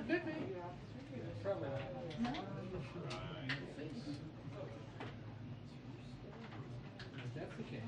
That's the case.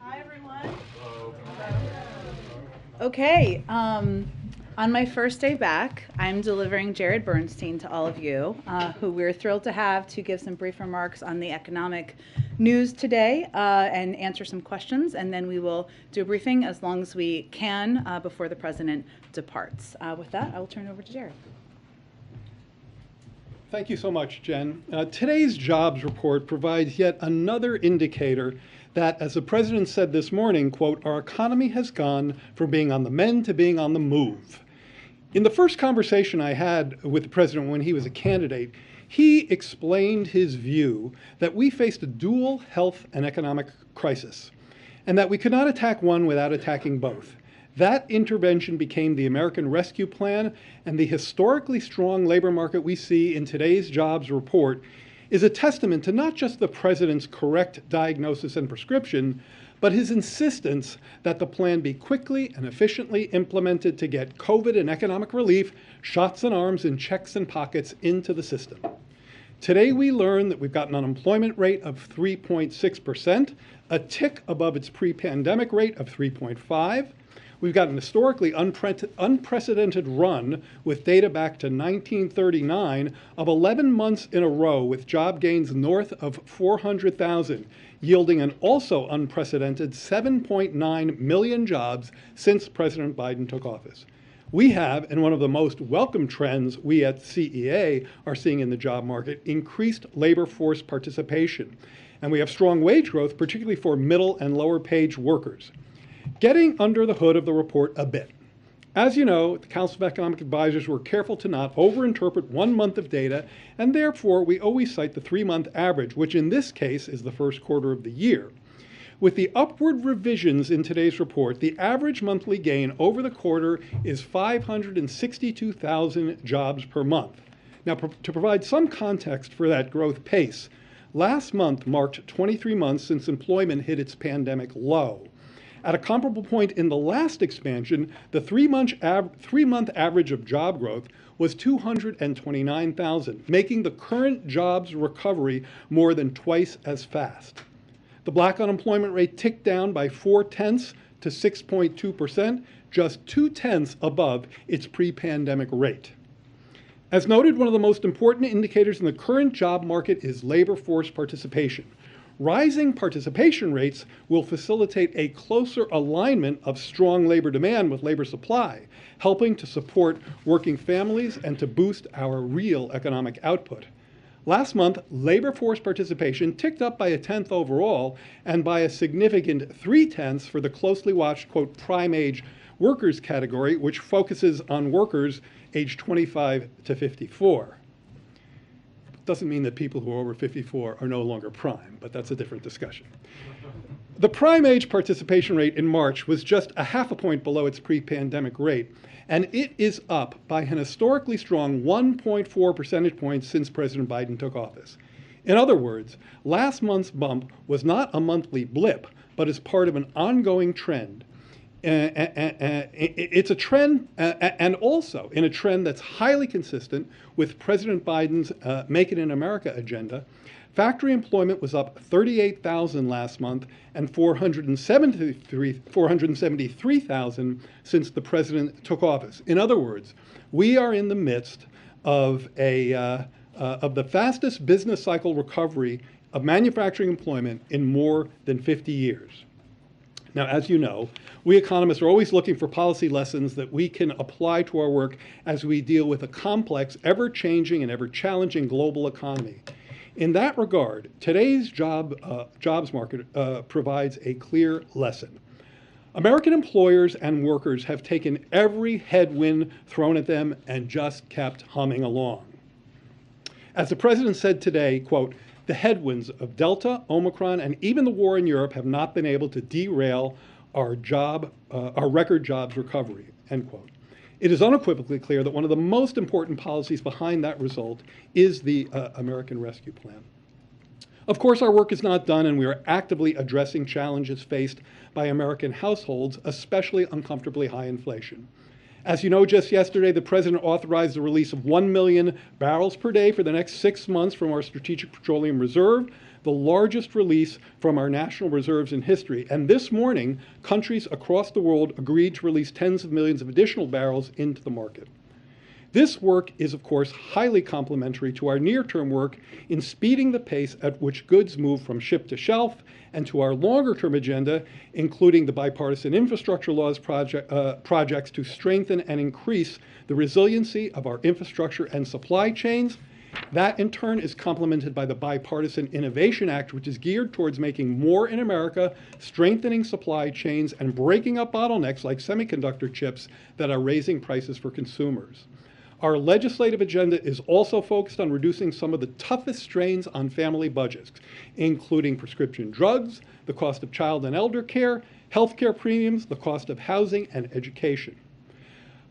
Hi, everyone. Okay, on my first day back, I'm delivering Jared Bernstein to all of you, who we're thrilled to have to give some brief remarks on the economic news today and answer some questions, and then we will do a briefing as long as we can before the president departs. With that, I will turn it over to Jared. Thank you so much, Jen. Today's jobs report provides yet another indicator that, as the president said this morning, quote, our economy has gone from being on the mend to being on the move. In the first conversation I had with the president when he was a candidate, he explained his view that we faced a dual health and economic crisis, and that we could not attack one without attacking both. That intervention became the American Rescue Plan, and the historically strong labor market we see in today's jobs report is a testament to not just the president's correct diagnosis and prescription, but his insistence that the plan be quickly and efficiently implemented to get COVID and economic relief, shots in arms and checks and pockets into the system. Today we learn that we've got an unemployment rate of 3.6%, a tick above its pre-pandemic rate of 3.5%. We've got an historically unprecedented run with data back to 1939 of 11 months in a row with job gains north of 400,000, yielding an also unprecedented 7.9 million jobs since President Biden took office. We have, and one of the most welcome trends we at CEA are seeing in the job market, increased labor force participation. And we have strong wage growth, particularly for middle and lower paid workers. Getting under the hood of the report a bit. As you know, the Council of Economic Advisors were careful to not overinterpret 1 month of data, and therefore we always cite the 3-month average, which in this case is the first quarter of the year. With the upward revisions in today's report, the average monthly gain over the quarter is 562,000 jobs per month. Now, to provide some context for that growth pace, last month marked 23 months since employment hit its pandemic low. At a comparable point in the last expansion, the 3-month average of job growth was 229,000, making the current jobs recovery more than twice as fast. The black unemployment rate ticked down by 0.4 to 6.2%, just 0.2 above its pre-pandemic rate. As noted, one of the most important indicators in the current job market is labor force participation. Rising participation rates will facilitate a closer alignment of strong labor demand with labor supply, helping to support working families and to boost our real economic output. Last month, labor force participation ticked up by 1/10 overall and by a significant 3/10 for the closely watched, quote, prime age workers category, which focuses on workers aged 25 to 54. Doesn't mean that people who are over 54 are no longer prime, but that's a different discussion. The prime age participation rate in March was just 0.5 point below its pre-pandemic rate, and it is up by an historically strong 1.4 percentage points since President Biden took office. In other words, last month's bump was not a monthly blip, but as part of an ongoing trend. It's a trend, and also in a trend that's highly consistent with President Biden's Make It in America agenda. Factory employment was up 38,000 last month and 473,000 since the president took office. In other words, we are in the midst of the fastest business cycle recovery of manufacturing employment in more than 50 years. Now, as you know, we economists are always looking for policy lessons that we can apply to our work as we deal with a complex, ever-changing, and ever-challenging global economy. In that regard, today's jobs market provides a clear lesson. American employers and workers have taken every headwind thrown at them and just kept humming along. As the president said today, quote, "The headwinds of Delta, Omicron, and even the war in Europe have not been able to derail our record jobs recovery," end quote. It is unequivocally clear that one of the most important policies behind that result is the American Rescue Plan. Of course, our work is not done, and we are actively addressing challenges faced by American households, especially uncomfortably high inflation. As you know, just yesterday, the president authorized the release of 1 million barrels per day for the next 6 months from our Strategic Petroleum Reserve, the largest release from our national reserves in history. And this morning, countries across the world agreed to release tens of millions of additional barrels into the market. This work is, of course, highly complementary to our near-term work in speeding the pace at which goods move from ship to shelf, and to our longer-term agenda, including the bipartisan infrastructure laws projects to strengthen and increase the resiliency of our infrastructure and supply chains. That, in turn, is complemented by the Bipartisan Innovation Act, which is geared towards making more in America, strengthening supply chains, and breaking up bottlenecks like semiconductor chips that are raising prices for consumers. Our legislative agenda is also focused on reducing some of the toughest strains on family budgets, including prescription drugs, the cost of child and elder care, health care premiums, the cost of housing, and education.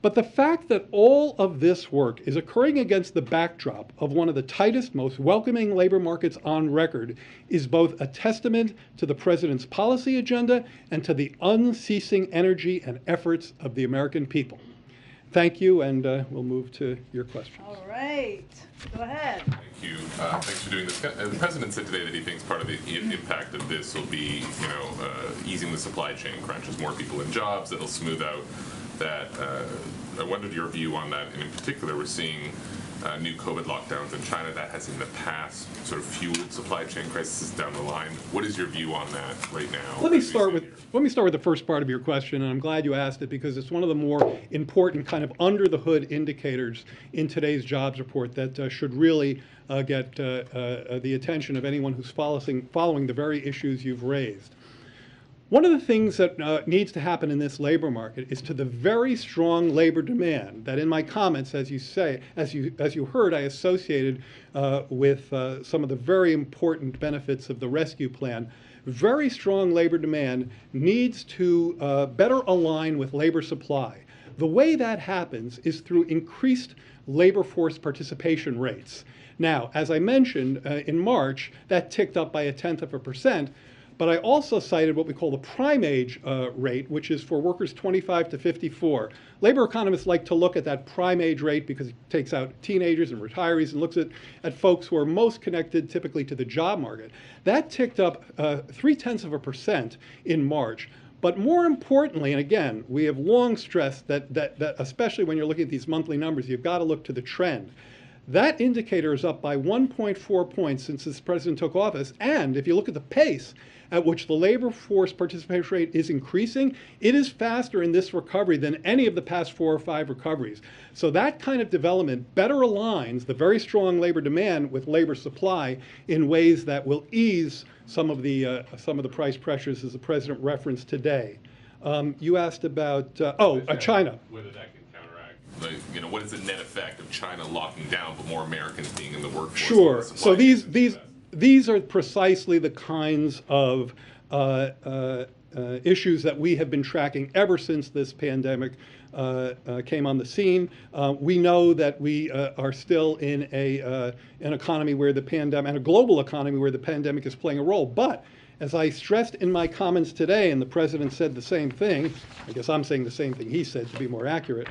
But the fact that all of this work is occurring against the backdrop of one of the tightest, most welcoming labor markets on record is both a testament to the president's policy agenda and to the unceasing energy and efforts of the American people. Thank you, and we'll move to your questions. All right, go ahead. Thank you. Thanks for doing this. The president said today that he thinks part of the impact of this will be, easing the supply chain crunches, more people in jobs. That'll smooth out that. I wondered your view on that, and in particular, we're seeing new COVID lockdowns in China. That has in the past sort of fueled supply chain crises down the line. What is your view on that right now? Let me start with the first part of your question, and I'm glad you asked it because it's one of the more important kind of under the hood indicators in today's jobs report that should really get the attention of anyone who's following the very issues you've raised. One of the things that needs to happen in this labor market is to the very strong labor demand that in my comments, as you heard, I associated with some of the very important benefits of the rescue plan. Very strong labor demand needs to better align with labor supply. The way that happens is through increased labor force participation rates. Now, as I mentioned, in March, that ticked up by 0.1%. But I also cited what we call the prime age rate, which is for workers 25 to 54. Labor economists like to look at that prime age rate because it takes out teenagers and retirees and looks at folks who are most connected typically to the job market. That ticked up 0.3% in March. But more importantly, and again, we have long stressed that especially when you're looking at these monthly numbers, you've got to look to the trend. That indicator is up by 1.4 points since this president took office. And if you look at the pace at which the labor force participation rate is increasing, it is faster in this recovery than any of the past 4 or 5 recoveries. So that kind of development better aligns the very strong labor demand with labor supply in ways that will ease some of the price pressures, as the president referenced today. You asked about China. Whether that can counteract, what is the net effect of China locking down, but more Americans being in the workforce? Sure. So these are precisely the kinds of issues that we have been tracking ever since this pandemic came on the scene. We know that we are still in an economy where the pandemic, and a global economy where the pandemic is playing a role. But as I stressed in my comments today, and the president said the same thing, I guess I'm saying the same thing he said to be more accurate,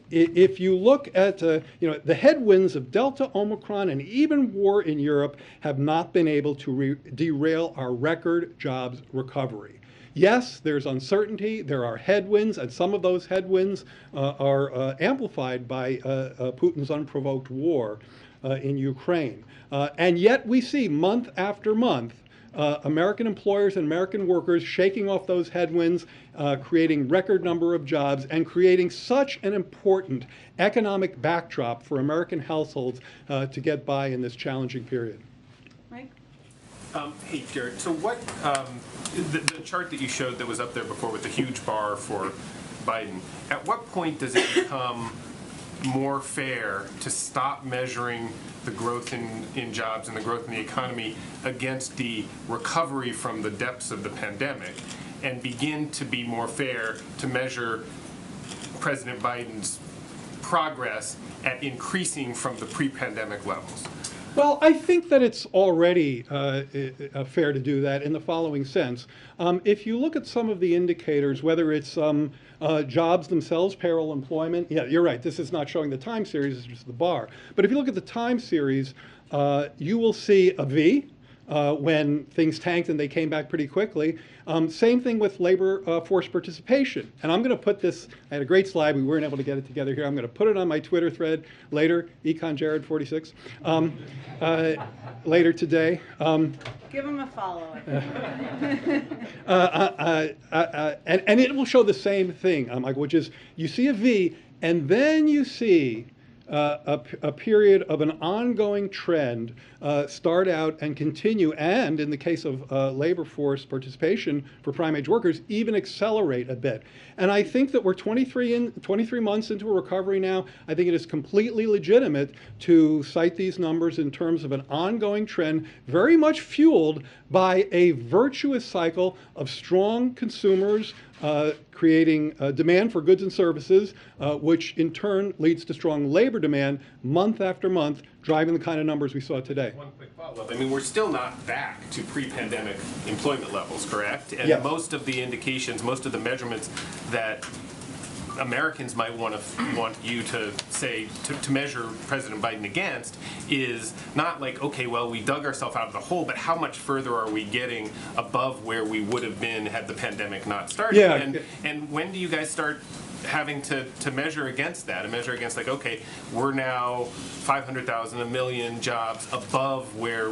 if you look at the headwinds of Delta, Omicron, and even war in Europe have not been able to derail our record jobs recovery. Yes, there's uncertainty, there are headwinds, and some of those headwinds are amplified by Putin's unprovoked war in Ukraine. And yet we see month after month American employers and American workers shaking off those headwinds, creating record number of jobs, and creating such an important economic backdrop for American households to get by in this challenging period. Mike? Hey, Jared, so what, the chart that you showed that was up there before with the huge bar for Biden, at what point does it become more fair to stop measuring the growth in jobs and the growth in the economy against the recovery from the depths of the pandemic and begin to be more fair to measure President Biden's progress at increasing from the pre-pandemic levels? Well, I think that it's already fair to do that in the following sense. If you look at some of the indicators, whether it's jobs themselves, payroll, employment, yeah, you're right, this is not showing the time series, it's just the bar. But if you look at the time series, you will see a V when things tanked and they came back pretty quickly. Same thing with labor force participation. And I'm going to put this, I had a great slide, we weren't able to get it together here. I'm going to put it on my Twitter thread later, EconJared46, later today. Give him a follow. And it will show the same thing, Michael, which is you see a V, and then you see a period of an ongoing trend start out and continue, and in the case of labor force participation for prime age workers, even accelerate a bit. And I think that we're 23 months into a recovery now. I think it is completely legitimate to cite these numbers in terms of an ongoing trend, very much fueled by a virtuous cycle of strong consumers creating demand for goods and services, which in turn leads to strong labor demand month after month, driving the kind of numbers we saw today. One quick follow-up. I mean, we're still not back to pre-pandemic employment levels, correct? And yes. Most of the indications, most of the measurements that Americans might want you to say, to measure President Biden against is not like, okay, well, we dug ourselves out of the hole, but how much further are we getting above where we would have been had the pandemic not started? Yeah. And when do you guys start having to measure against that and measure against, like, okay, we're now 500,000, 1 million jobs above where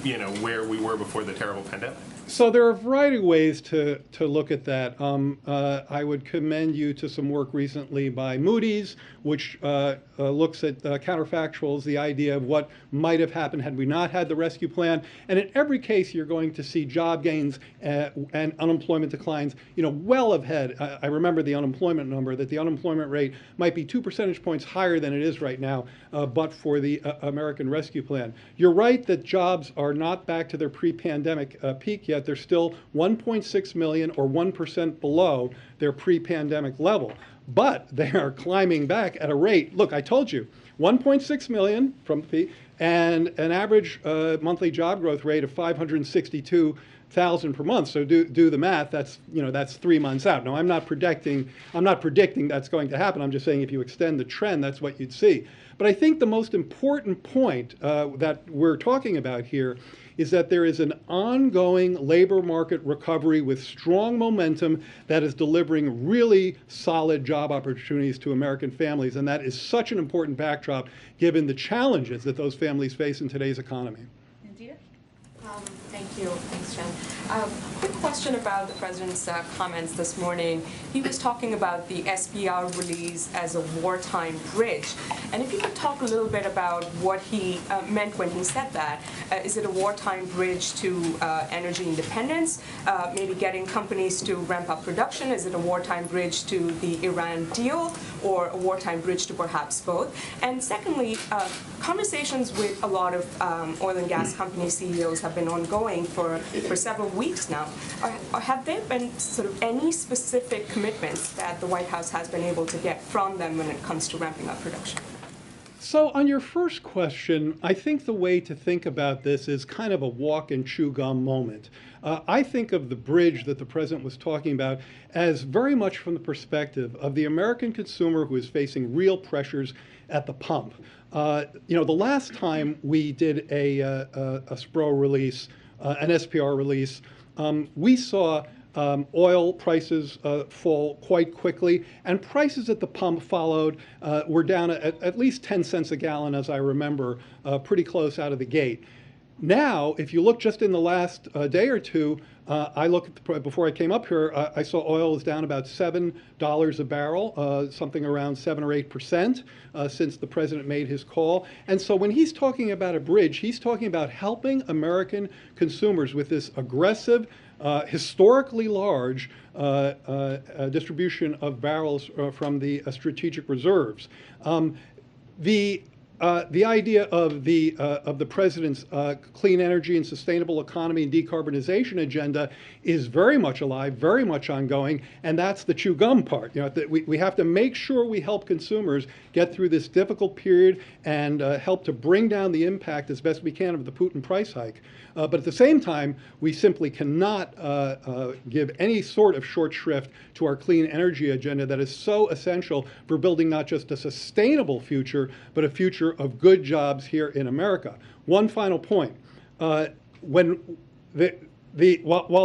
we were before the terrible pandemic? So there are a variety of ways to look at that. I would commend you to some work recently by Moody's, which looks at counterfactuals, the idea of what might have happened had we not had the rescue plan. And in every case, you're going to see job gains and unemployment declines, well ahead. I remember the unemployment number, that the unemployment rate might be 2 percentage points higher than it is right now, but for the American Rescue Plan. You're right that jobs are not back to their pre-pandemic peak yet. They're still 1.6 million or 1% below their pre-pandemic level. But they are climbing back at a rate, look, I told you, 1.6 million from the peak and an average monthly job growth rate of 562,000 per month. So do the math. That's 3 months out. Now I'm not predicting that's going to happen. I'm just saying if you extend the trend, that's what you'd see. But I think the most important point that we're talking about here is that there is an ongoing labor market recovery with strong momentum that is delivering really solid job opportunities to American families. And that is such an important backdrop given the challenges that those families face in today's economy. India? Thank you. Thanks, Jen. Quick question about the president's comments this morning. He was talking about the SBR release as a wartime bridge. And if you could talk a little bit about what he meant when he said that. Is it a wartime bridge to energy independence, maybe getting companies to ramp up production? Is it a wartime bridge to the Iran deal, or a wartime bridge to perhaps both? And secondly, conversations with a lot of oil and gas company CEOs have been ongoing for several weeks now. Have there been sort of any specific commitments that the White House has been able to get from them when it comes to ramping up production? So on your first question, I think the way to think about this is kind of a walk and chew gum moment. I think of the bridge that the president was talking about as very much from the perspective of the American consumer who is facing real pressures at the pump. The last time we did a SPRO release, an SPR release, we saw oil prices fall quite quickly, and prices at the pump followed, were down at least 10 cents a gallon, as I remember, pretty close out of the gate. Now, if you look just in the last day or two, I looked before I came up here, I saw oil is down about $7 a barrel, something around 7 or 8% since the president made his call. And so when he's talking about a bridge, he's talking about helping American consumers with this aggressive, historically large distribution of barrels from the strategic reserves. The idea of the president's clean energy and sustainable economy and decarbonization agenda is very much alive, very much ongoing, and that's the chew gum part. We have to make sure we help consumers get through this difficult period and help to bring down the impact as best we can of the Putin price hike. But at the same time, we simply cannot give any sort of short shrift to our clean energy agenda that is so essential for building not just a sustainable future, but a future of good jobs here in America. One final point. While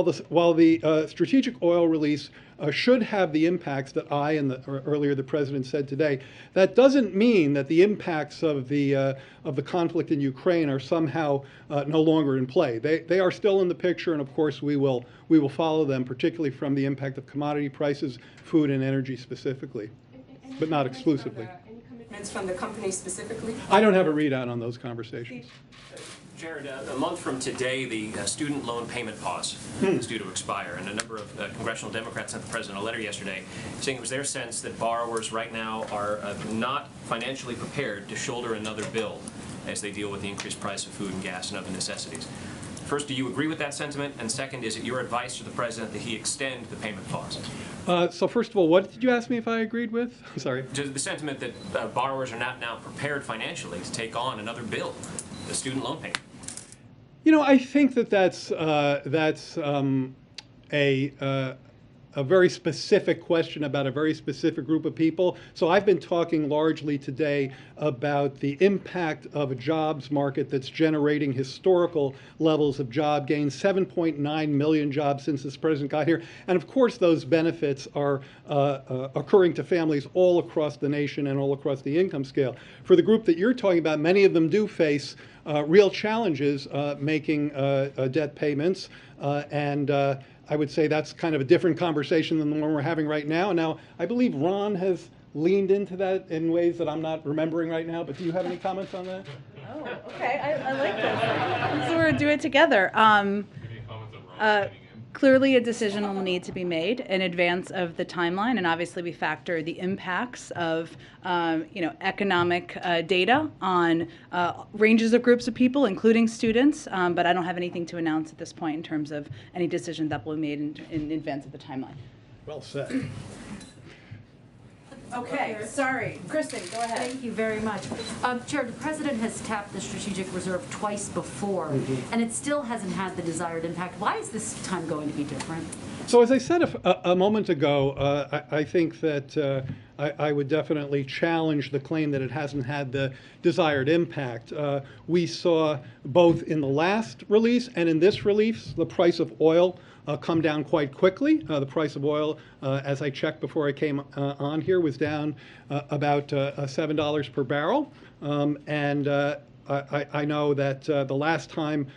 the strategic oil release should have the impacts that I and earlier the president said today, that doesn't mean that the impacts of the conflict in Ukraine are somehow no longer in play. They are still in the picture, and of course we will follow them, particularly from the impact of commodity prices, food and energy specifically, but not exclusively. Any commitments from the company specifically? I don't have a readout on those conversations. Jared, a month from today, the student loan payment pause is due to expire, and a number of congressional Democrats sent the president a letter yesterday saying it was their sense that borrowers right now are not financially prepared to shoulder another bill as they deal with the increased price of food and gas and other necessities. First, do you agree with that sentiment? And second, is it your advice to the president that he extend the payment pause? So first of all, what did you ask me if I agreed with? I'm sorry. The sentiment that borrowers are not now prepared financially to take on another bill, the student loan payment. I think that's a very specific question about a very specific group of people. So I've been talking largely today about the impact of a jobs market that's generating historical levels of job gains, 7.9 million jobs since this president got here. And of course, those benefits are occurring to families all across the nation and all across the income scale. For the group that you're talking about, many of them do face real challenges making debt payments, and I would say that's kind of a different conversation than the one we're having right now. Now, I believe Ron has leaned into that in ways that I'm not remembering right now, but do you have any comments on that? Oh, okay, I like this. So we're gonna do it together. Clearly, a decision will need to be made in advance of the timeline, and obviously we factor the impacts of economic data on ranges of groups of people, including students, but I don't have anything to announce at this point in terms of any decision that will be made in advance of the timeline. Well said. Okay, sorry. Kristen, go ahead. Thank you very much. Chair, the president has tapped the strategic reserve twice before, and it still hasn't had the desired impact. Why is this time going to be different? So as I said a moment ago, I think that I would definitely challenge the claim that it hasn't had the desired impact. We saw both in the last release and in this release the price of oil come down quite quickly. The price of oil, as I checked before I came on here, was down about $7 per barrel. And I know that the last time,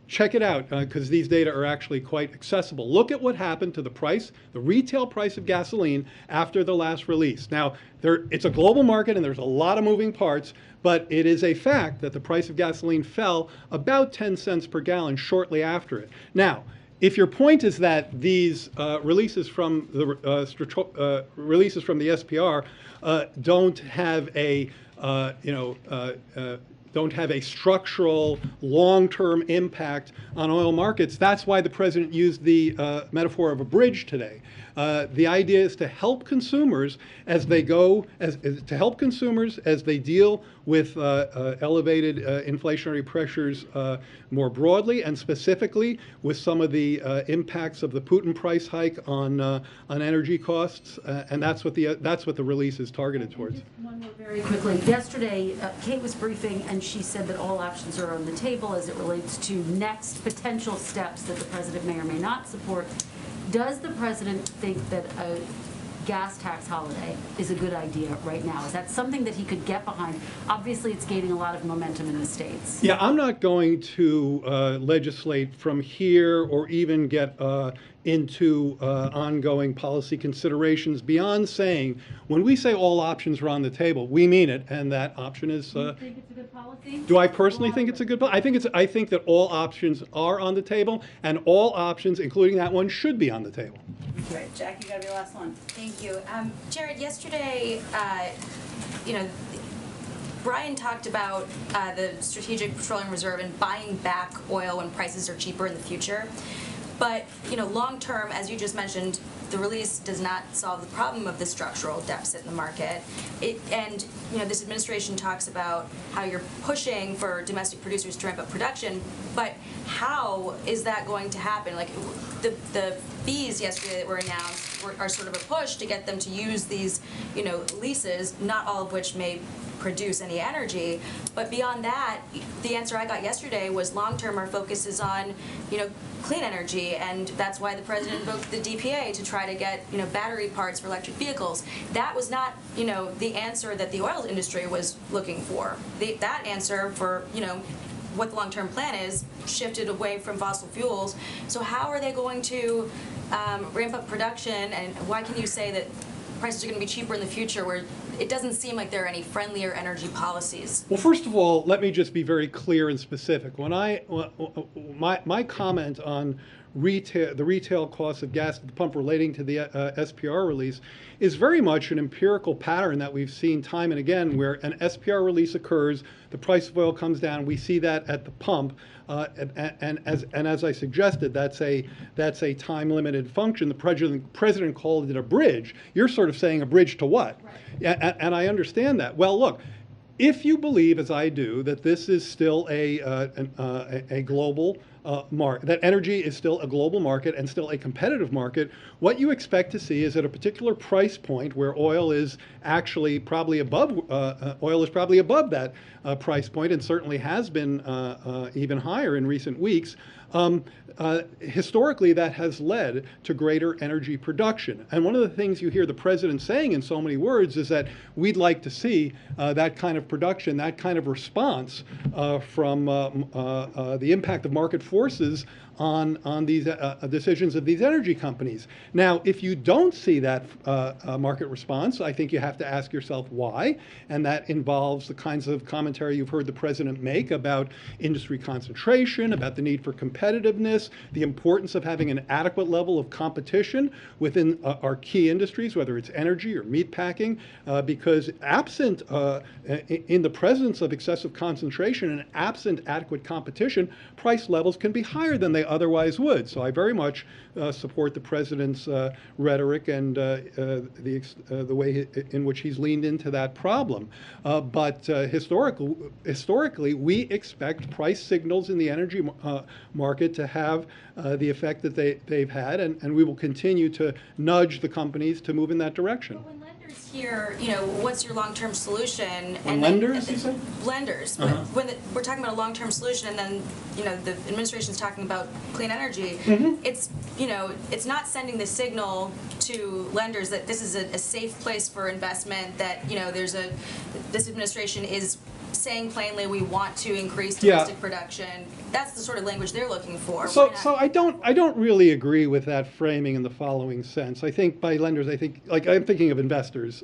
check it out, because these data are actually quite accessible. Look at what happened to the price, the retail price of gasoline after the last release. Now, it's a global market and there's a lot of moving parts, but it is a fact that the price of gasoline fell about 10 cents per gallon shortly after it. Now, if your point is that these releases from the SPR don't have a don't have a structural, long-term impact on oil markets. That's why the president used the metaphor of a bridge today. The idea is to help consumers as they deal with elevated inflationary pressures more broadly, and specifically with some of the impacts of the Putin price hike on energy costs, and that's what the release is targeted towards. Just one more very quickly. Yesterday, Kate was briefing, and she said that all options are on the table as it relates to next potential steps that the president may or may not support. Does the president think that a gas tax holiday is a good idea right now? Is that something that he could get behind? Obviously, it's gaining a lot of momentum in the states. Yeah, I'm not going to legislate from here or even get into ongoing policy considerations beyond saying, when we say all options are on the table, we mean it, and that option is. Do you think it's a good policy? Do I personally think it's a good policy? I think that all options are on the table, and all options, including that one, should be on the table. Right, Jack, you gotta be the last one. Thank you. Jared, yesterday, Brian talked about the Strategic Petroleum Reserve and buying back oil when prices are cheaper in the future. But, long term, as you just mentioned, the release does not solve the problem of the structural deficit in the market. This administration talks about how you're pushing for domestic producers to ramp up production, but how is that going to happen? Like, the fees yesterday that were announced are sort of a push to get them to use these, leases, not all of which may produce any energy. But beyond that, the answer I got yesterday was long-term our focus is on, clean energy, and that's why the president invoked the DPA to try to get, battery parts for electric vehicles. That was not, the answer that the oil industry was looking for. That answer for, what the long-term plan is shifted away from fossil fuels. So how are they going to ramp up production, and why can you say that prices are going to be cheaper in the future where it doesn't seem like there are any friendlier energy policies? Well, first of all, let me just be very clear and specific. When my comment on the retail cost of gas at the pump relating to the SPR release is very much an empirical pattern that we've seen time and again, where an SPR release occurs, the price of oil comes down, we see that at the pump, and as I suggested, that's a time-limited function. The president called it a bridge. You're sort of saying a bridge to what? Right. And I understand that. Well, look, if you believe, as I do, that this is still a global market, that energy is still a global market and still a competitive market, what you expect to see is at a particular price point where oil is actually probably above that price point, and certainly has been even higher in recent weeks. Historically, that has led to greater energy production. And one of the things you hear the president saying in so many words is that we'd like to see that kind of production, that kind of response from the impact of market forces on these decisions of these energy companies. Now, if you don't see that market response, I think you have to ask yourself why, and that involves the kinds of commentary you've heard the president make about industry concentration, about the need for competitiveness, the importance of having an adequate level of competition within our key industries, whether it's energy or meatpacking, because absent, in the presence of excessive concentration and absent adequate competition, price levels can be higher than they otherwise would. So I very much support the president's rhetoric and the way in which he's leaned into that problem. But historically, we expect price signals in the energy market to have the effect that they've had, and we will continue to nudge the companies to move in that direction. But when lenders hear, what's your long-term solution? When lenders, you say? Lenders. When we're talking about a long-term solution, and then the administration's talking about clean energy, it's not sending the signal to lenders that this is a safe place for investment, that this administration is saying plainly we want to increase domestic production. That's the sort of language they're looking for. So I don't really agree with that framing in the following sense. I think by lenders, I'm thinking of investors,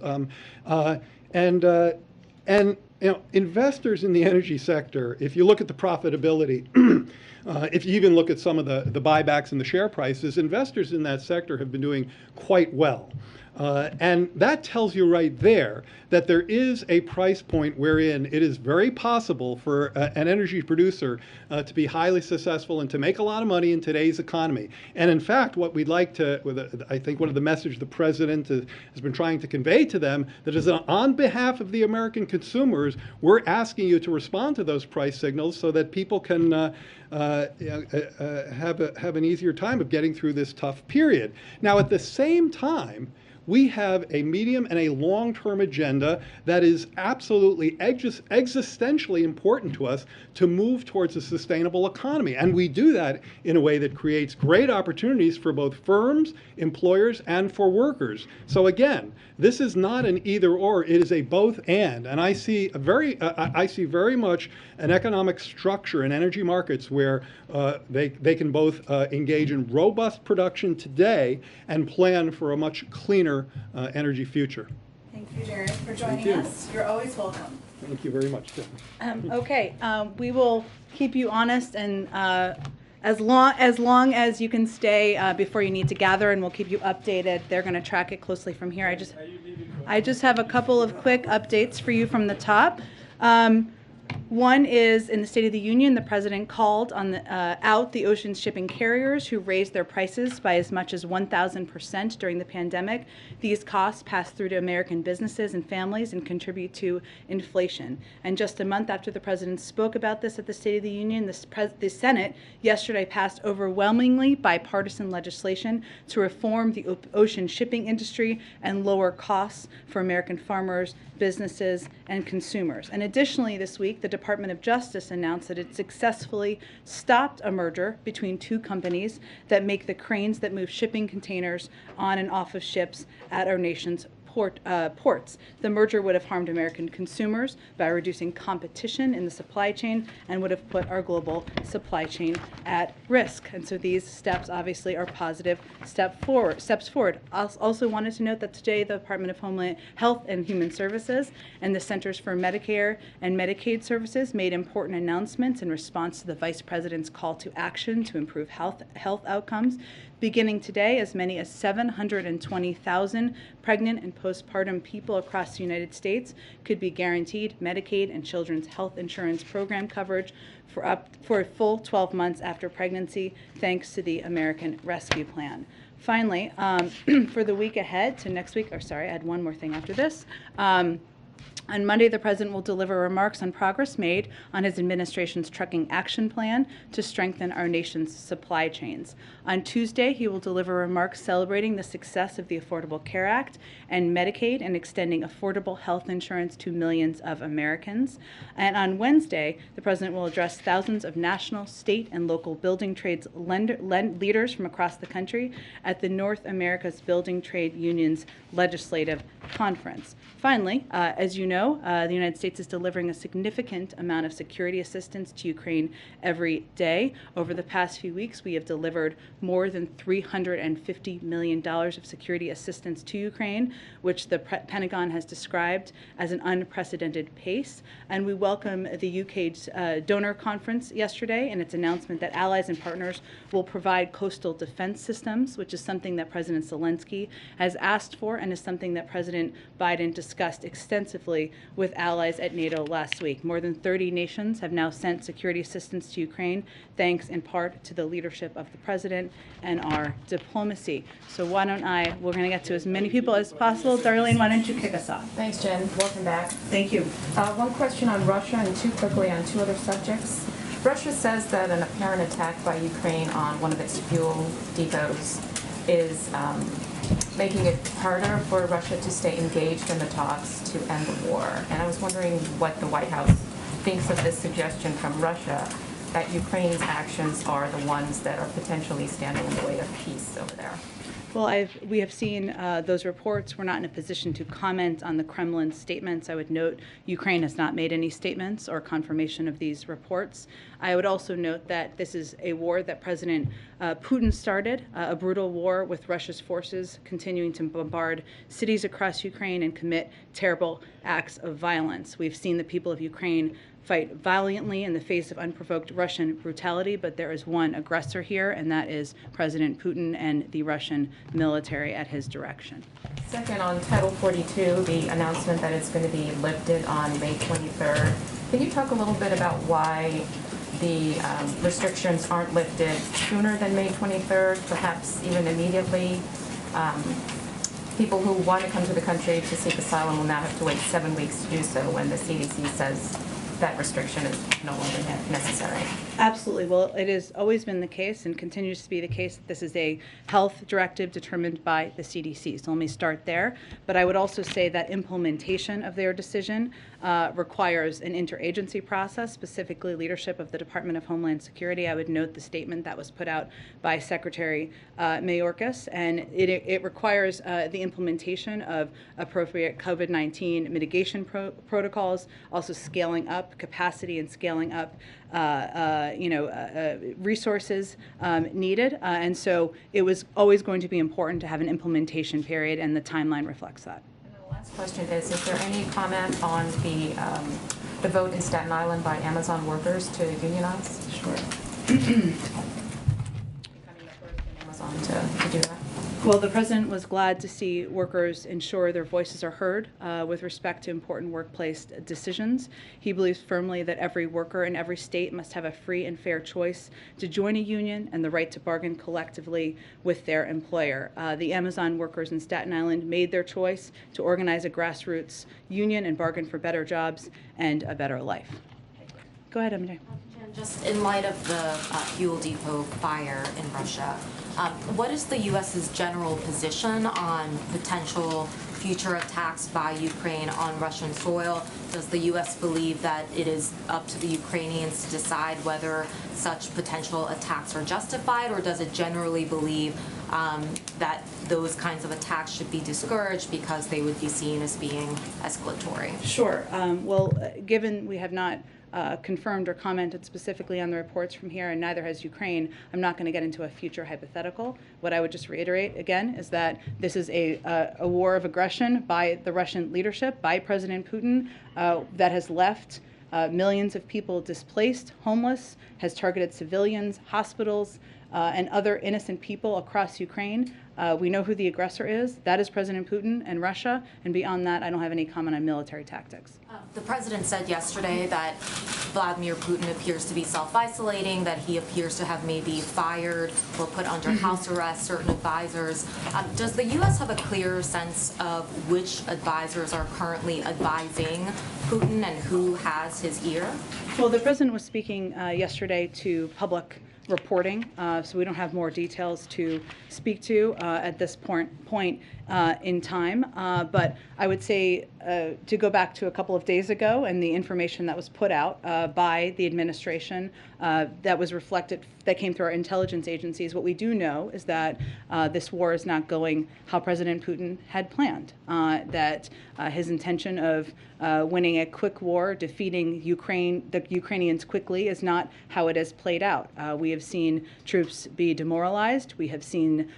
investors in the energy sector. If you look at the profitability if you even look at some of the buybacks and the share prices, investors in that sector have been doing quite well. And that tells you right there that there is a price point wherein it is very possible for an energy producer to be highly successful and to make a lot of money in today's economy. And in fact, what we'd like to, I think one of the messages the president has been trying to convey to them, that is on behalf of the American consumers, we're asking you to respond to those price signals so that people can have an easier time of getting through this tough period. Now, at the same time, we have a medium and a long-term agenda that is absolutely existentially important to us to move towards a sustainable economy. And we do that in a way that creates great opportunities for both firms, employers, and for workers. So again, this is not an either or, it is a both and. And I see very much an economic structure in energy markets where they can both engage in robust production today and plan for a much cleaner energy future. Thank you, Jared, for joining us. You're always welcome. Thank you very much, Tim. Okay, we will keep you honest and as long as you can stay before you need to gather, and we'll keep you updated. They're going to track it closely from here. I just have a couple of quick updates for you from the top. One is in the State of the Union, the president called on out the ocean shipping carriers who raised their prices by as much as 1,000% during the pandemic. These costs pass through to American businesses and families and contribute to inflation. And just a month after the president spoke about this at the State of the Union, the Senate yesterday passed overwhelmingly bipartisan legislation to reform the ocean shipping industry and lower costs for American farmers, businesses, and consumers. And additionally, this week, the Department of Justice announced that it successfully stopped a merger between two companies that make the cranes that move shipping containers on and off of ships at our nation's ports. The merger would have harmed American consumers by reducing competition in the supply chain and would have put our global supply chain at risk. And so these steps obviously are positive steps forward. I also wanted to note that today the Department of Homeland Health and Human Services and the Centers for Medicare and Medicaid Services made important announcements in response to the Vice President's call to action to improve health outcomes. Beginning today, as many as 720,000 pregnant and postpartum people across the United States could be guaranteed Medicaid and children's health insurance program coverage for a full 12 months after pregnancy, thanks to the American Rescue Plan. Finally, for the week ahead to next week, I had one more thing after this. On Monday, the president will deliver remarks on progress made on his administration's trucking action plan to strengthen our nation's supply chains. On Tuesday, he will deliver remarks celebrating the success of the Affordable Care Act and Medicaid and extending affordable health insurance to millions of Americans. And on Wednesday, the president will address thousands of national, state, and local building trades leaders from across the country at the North America's Building Trade Unions Legislative Conference. Finally, as you know, the United States is delivering a significant amount of security assistance to Ukraine every day. Over the past few weeks, we have delivered more than $350 million of security assistance to Ukraine, which the Pentagon has described as an unprecedented pace. And we welcome the UK's donor conference yesterday and its announcement that allies and partners will provide coastal defense systems, which is something that President Zelensky has asked for and is something that President Biden discussed extensively with allies at NATO last week. More than 30 nations have now sent security assistance to Ukraine, thanks in part to the leadership of the president and our diplomacy. So we're going to get to as many people as possible. Darlene, why don't you kick us off? Thanks, Jen. Welcome back. Thank you. One question on Russia and two quickly on two other subjects. Russia says that an apparent attack by Ukraine on one of its fuel depots is making it harder for Russia to stay engaged in the talks to end the war. And I was wondering what the White House thinks of this suggestion from Russia that Ukraine's actions are the ones that are potentially standing in the way of peace over there. Well, we have seen those reports. We're not in a position to comment on the Kremlin's statements. I would note Ukraine has not made any statements or confirmation of these reports. I would also note that this is a war that President Putin started, a brutal war with Russia's forces continuing to bombard cities across Ukraine and commit terrible acts of violence. We've seen the people of Ukraine fight valiantly in the face of unprovoked Russian brutality, but there is one aggressor here, and that is President Putin and the Russian military at his direction. Second, on Title 42, the announcement that it's going to be lifted on May 23rd. Can you talk a little bit about why the restrictions aren't lifted sooner than May 23rd, perhaps even immediately? People who want to come to the country to seek asylum will now have to wait 7 weeks to do so when the CDC says that restriction is no longer necessary. Absolutely. Well, it has always been the case and continues to be the case that this is a health directive determined by the CDC. So let me start there. But I would also say that implementation of their decision requires an interagency process, specifically leadership of the Department of Homeland Security. I would note the statement that was put out by Secretary Mayorkas, and it requires the implementation of appropriate COVID-19 mitigation protocols, also scaling up capacity and scaling up resources needed. And so it was always going to be important to have an implementation period, and the timeline reflects that. And the last question is there any comment on the vote in Staten Island by Amazon workers to unionize? Sure. Becoming the first in Amazon to do that? Well, the president was glad to see workers ensure their voices are heard with respect to important workplace decisions. He believes firmly that every worker in every state must have a free and fair choice to join a union and the right to bargain collectively with their employer. The Amazon workers in Staten Island made their choice to organize a grassroots union and bargain for better jobs and a better life. Go ahead, MJ. Just in light of the fuel depot fire in Russia, what is the U.S.'s general position on potential future attacks by Ukraine on Russian soil? Does the U.S. believe that it is up to the Ukrainians to decide whether such potential attacks are justified, or does it generally believe that those kinds of attacks should be discouraged because they would be seen as being escalatory? Sure. Well, given we have not confirmed or commented specifically on the reports from here, and neither has Ukraine, I'm not going to get into a future hypothetical. What I would just reiterate again is that this is a war of aggression by the Russian leadership, by President Putin, that has left millions of people displaced, homeless, has targeted civilians, hospitals, and other innocent people across Ukraine. We know who the aggressor is. That is President Putin and Russia. And beyond that, I don't have any comment on military tactics. The president said yesterday that Vladimir Putin appears to be self-isolating, that he appears to have maybe fired or put under house arrest certain advisors. Does the U.S. have a clear sense of which advisors are currently advising Putin and who has his ear? Well, the president was speaking yesterday to public reporting, so we don't have more details to speak to at this point in time. But I would say to go back to a couple of days ago and the information that was put out by the administration that was reflected, that came through our intelligence agencies, what we do know is that this war is not going how President Putin had planned, that his intention of winning a quick war, defeating the Ukrainians quickly, is not how it has played out. We have seen troops be demoralized. We have seen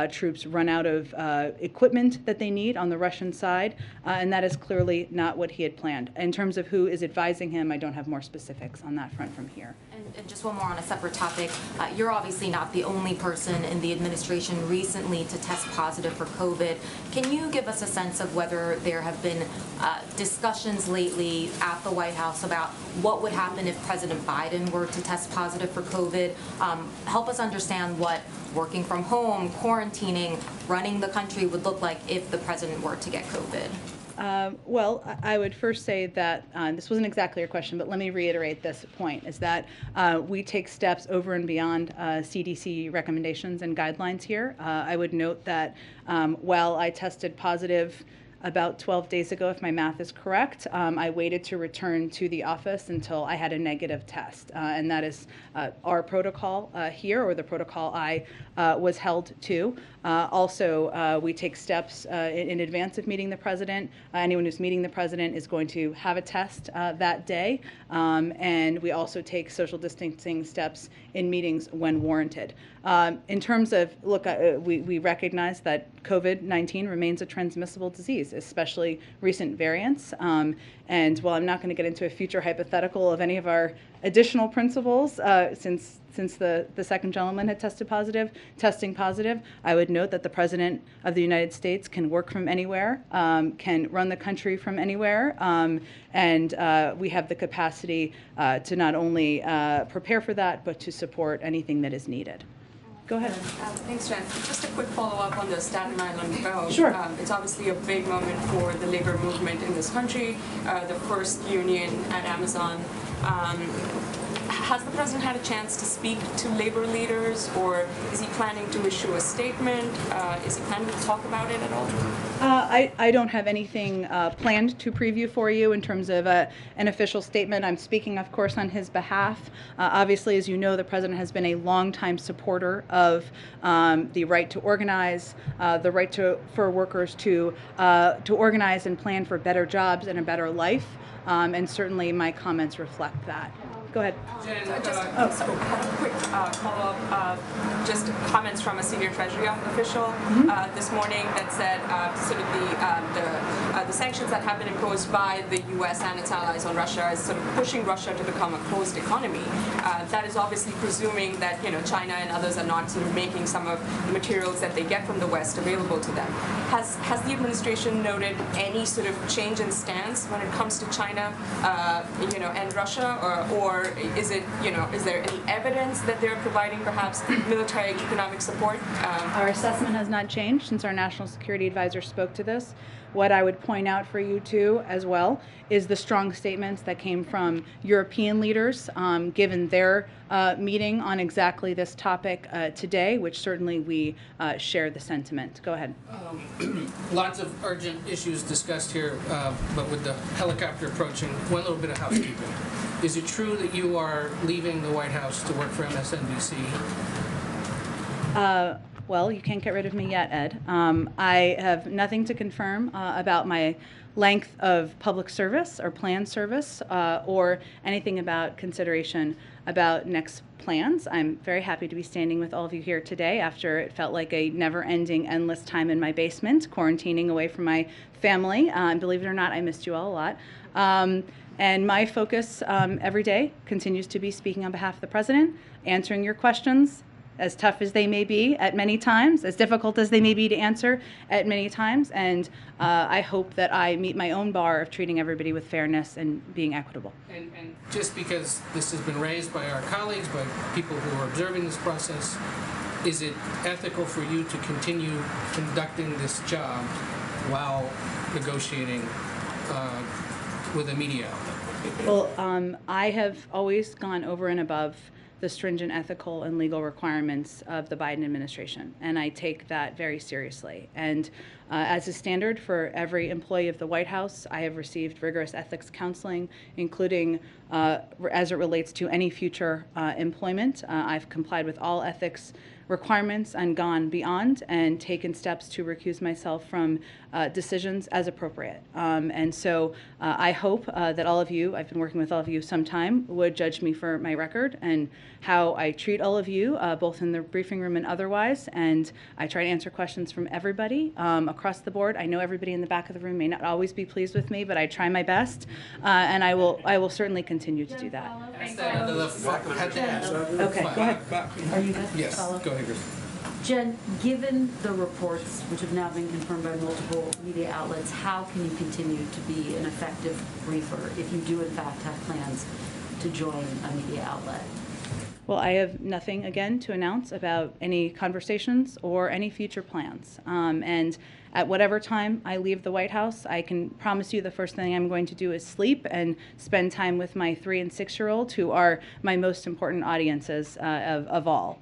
troops run out of equipment that they need on the Russian side, and that is clearly not what he had planned. In terms of who is advising him, I don't have more specifics on that front from here. And just one more on a separate topic. You're obviously not the only person in the administration recently to test positive for COVID. Can you give us a sense of whether there have been discussions lately at the White House about what would happen if President Biden were to test positive for COVID? Help us understand what working from home, quarantining, running the country would look like if the president were to get COVID. Well, I would first say that this wasn't exactly your question, but let me reiterate this point, is that we take steps over and beyond CDC recommendations and guidelines here. I would note that while I tested positive about 12 days ago, if my math is correct, I waited to return to the office until I had a negative test. And that is our protocol here, or the protocol I was held to. Also, we take steps in advance of meeting the president. Anyone who's meeting the president is going to have a test that day. And we also take social distancing steps in meetings when warranted. In terms of, look, we recognize that COVID-19 remains a transmissible disease, especially recent variants. And while I'm not going to get into a future hypothetical of any of our additional principles, since the second gentleman had testing positive, I would note that the President of the United States can work from anywhere, can run the country from anywhere, and we have the capacity to not only prepare for that, but to support anything that is needed. Go ahead. Thanks, Jen. Just a quick follow-up on the Staten Island vote. Sure. It's obviously a big moment for the labor movement in this country, the first union at Amazon. Has the president had a chance to speak to labor leaders, or is he planning to issue a statement? Is he planning to talk about it at all? I don't have anything planned to preview for you in terms of an official statement. I'm speaking, of course, on his behalf. Obviously, as you know, the president has been a longtime supporter of the right to organize, the right for workers to organize and plan for better jobs and a better life, and certainly my comments reflect that. Go ahead. Just a quick follow-up, just comments from a senior Treasury official this morning that said sort of the sanctions that have been imposed by the U.S. and its allies on Russia is sort of pushing Russia to become a closed economy. That is obviously presuming that China and others are not sort of making some of the materials that they get from the West available to them. Has the administration noted any sort of change in stance when it comes to China, and Russia, or is it, is there any evidence that they're providing perhaps military economic support? Our assessment has not changed since our national security advisor spoke to this. What I would point out for you too, as well, is the strong statements that came from European leaders, given their meeting on exactly this topic today, which certainly we share the sentiment. Go ahead. Lots of urgent issues discussed here, but with the helicopter approaching, one little bit of housekeeping. Is it true that you are leaving the White House to work for MSNBC? Well, you can't get rid of me yet, Ed. I have nothing to confirm about my length of public service or planned service or anything about consideration about next plans. I'm very happy to be standing with all of you here today after it felt like a never-ending, endless time in my basement, quarantining away from my family. Believe it or not, I missed you all a lot. And my focus every day continues to be speaking on behalf of the president, answering your questions, as tough as they may be at many times, as difficult as they may be to answer at many times. And I hope that I meet my own bar of treating everybody with fairness and being equitable. And just because this has been raised by our colleagues, by people who are observing this process, is it ethical for you to continue conducting this job while negotiating with a media outlet? Well, I have always gone over and above the stringent ethical and legal requirements of the Biden administration, and I take that very seriously. And as a standard for every employee of the White House, I have received rigorous ethics counseling, including as it relates to any future employment. I've complied with all ethics requirements and gone beyond and taken steps to recuse myself from decisions as appropriate. And so I hope that all of you, I've been working with all of you some time, would judge me for my record and how I treat all of you, both in the briefing room and otherwise. And I try to answer questions from everybody across the board. I know everybody in the back of the room may not always be pleased with me, but I try my best, and I will certainly continue to do that. Okay, go ahead. Are you good? Yes, Follow? go ahead, Chris. Jen, given the reports, which have now been confirmed by multiple media outlets, how can you continue to be an effective briefer if you do in fact have plans to join a media outlet? Well, I have nothing, again, to announce about any conversations or any future plans. And at whatever time I leave the White House, I can promise you the first thing I'm going to do is sleep and spend time with my 3- and 6-year-olds, who are my most important audiences of all.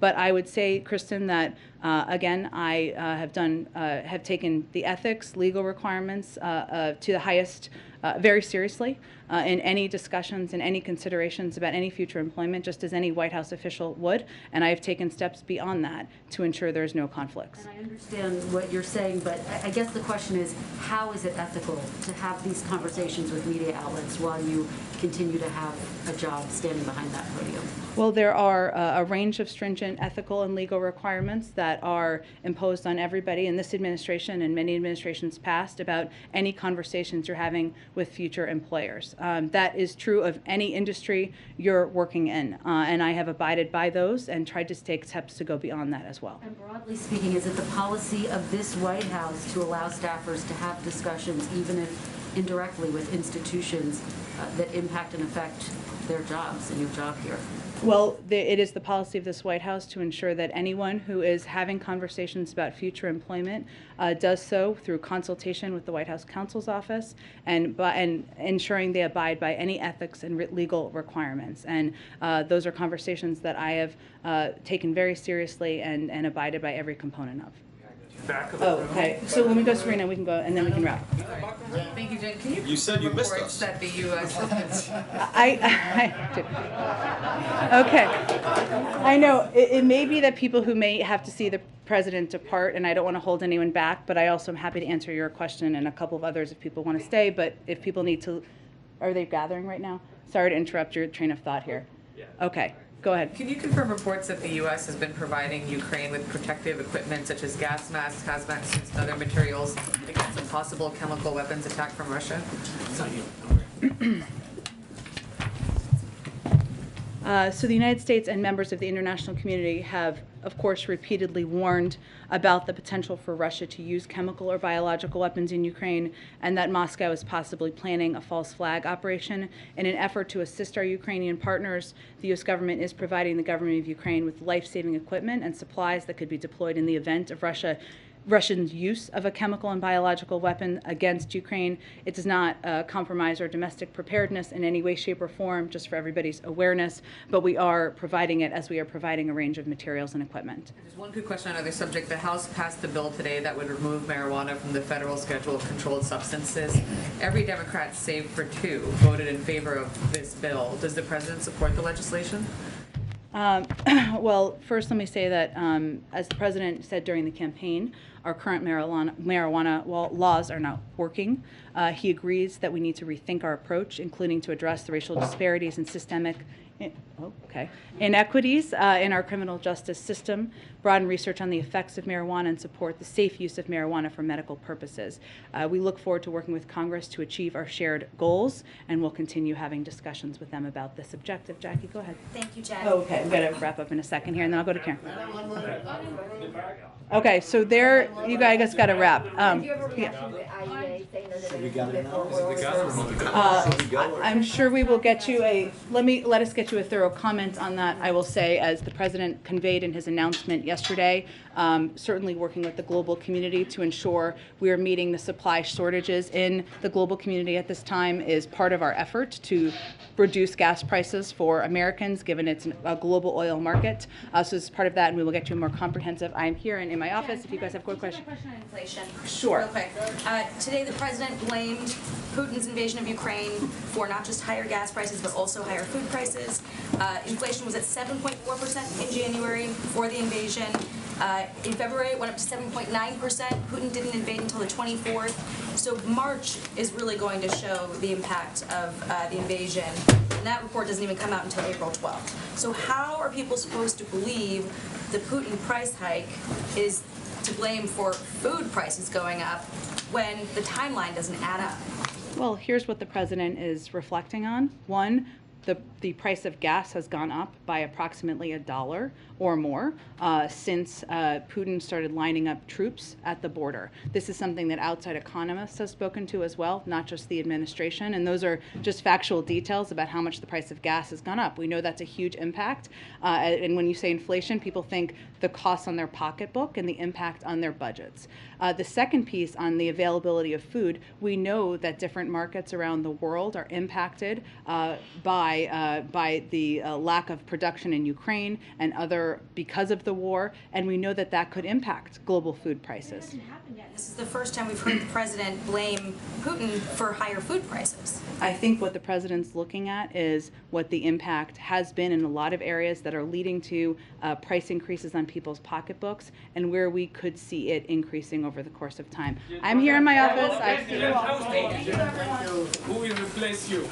But I would say, Kristen, that Again, I have taken the ethics, legal requirements to the highest, very seriously in any discussions and any considerations about any future employment, just as any White House official would. And I have taken steps beyond that to ensure there's no conflicts. And I understand what you're saying, but I guess the question is, how is it ethical to have these conversations with media outlets while you continue to have a job standing behind that podium? Well, there are a range of stringent ethical and legal requirements that are imposed on everybody in this administration and many administrations past about any conversations you're having with future employers. That is true of any industry you're working in, and I have abided by those and tried to take steps to go beyond that as well. And broadly speaking, is it the policy of this White House to allow staffers to have discussions, even if indirectly, with institutions that impact and affect their jobs and your job here? Well, it is the policy of this White House to ensure that anyone who is having conversations about future employment does so through consultation with the White House counsel's office and ensuring they abide by any ethics and legal requirements. And those are conversations that I have taken very seriously and abided by every component of. Okay, so when we go to Serena, we can go, and then we can wrap. Thank you, Jen. Can you said you missed reports us. that the U.S. Okay. I know, it may be that people who may have to see the president depart, and I don't want to hold anyone back, but I also am happy to answer your question and a couple of others if people want to stay, but if people need to, are they gathering right now? Sorry to interrupt your train of thought here. Okay. Go ahead. Can you confirm reports that the U.S. has been providing Ukraine with protective equipment such as gas masks, hazmat suits, and other materials against a possible chemical weapons attack from Russia? So the United States and members of the international community have, of course, repeatedly warned about the potential for Russia to use chemical or biological weapons in Ukraine, and that Moscow is possibly planning a false flag operation. In an effort to assist our Ukrainian partners, the U.S. government is providing the government of Ukraine with life-saving equipment and supplies that could be deployed in the event of Russia's use of a chemical and biological weapon against Ukraine. It does not compromise our domestic preparedness in any way, shape, or form, just for everybody's awareness, but we are providing it as we are providing a range of materials and equipment. There's one quick question on another subject. The House passed a bill today that would remove marijuana from the federal schedule of controlled substances. Every Democrat, save for two, voted in favor of this bill. Does the president support the legislation? Well, first let me say that, as the president said during the campaign, our current marijuana laws are not working. He agrees that we need to rethink our approach, including to address the racial disparities and systemic inequities in our criminal justice system, broaden research on the effects of marijuana, and support the safe use of marijuana for medical purposes. We look forward to working with Congress to achieve our shared goals, and we'll continue having discussions with them about this objective. Jackie, go ahead. Thank you, Jen. Oh, okay, we've got to wrap up in a second here, and then I'll go to Karen. Okay, so there, you guys got to wrap. I'm sure we will get you let us get you a thorough comment on that. I will say, as the president conveyed in his announcement yesterday, certainly working with the global community to ensure we are meeting the supply shortages in the global community at this time is part of our effort to reduce gas prices for Americans, given it's a global oil market. So this is part of that, and we will get you a more comprehensive. I am here and in my office if you guys have quick questions. Question on inflation. Sure. Real quick. Today, the president blamed Putin's invasion of Ukraine for not just higher gas prices, but also higher food prices. Inflation was at 7.4% in January before the invasion. In February, it went up to 7.9%. Putin didn't invade until the 24th. So March is really going to show the impact of the invasion. And that report doesn't even come out until April 12th. So how are people supposed to believe the Putin price hike is to blame for food prices going up when the timeline doesn't add up? Well, here's what the president is reflecting on. One, the price of gas has gone up by approximately $1 or more since Putin started lining up troops at the border. This is something that outside economists have spoken to as well, not just the administration, and those are just factual details about how much the price of gas has gone up. We know that's a huge impact, and when you say inflation, people think the costs on their pocketbook and the impact on their budgets. The second piece on the availability of food, we know that different markets around the world are impacted by the lack of production in Ukraine and other because of the war, and we know that that could impact global food prices. This is the first time we've heard the president blame Putin for higher food prices. I think what the president's looking at is what the impact has been in a lot of areas that are leading to price increases on people's pocketbooks, and where we could see it increasing over the course of time. I'm here in my office. I see you all. Who will replace you?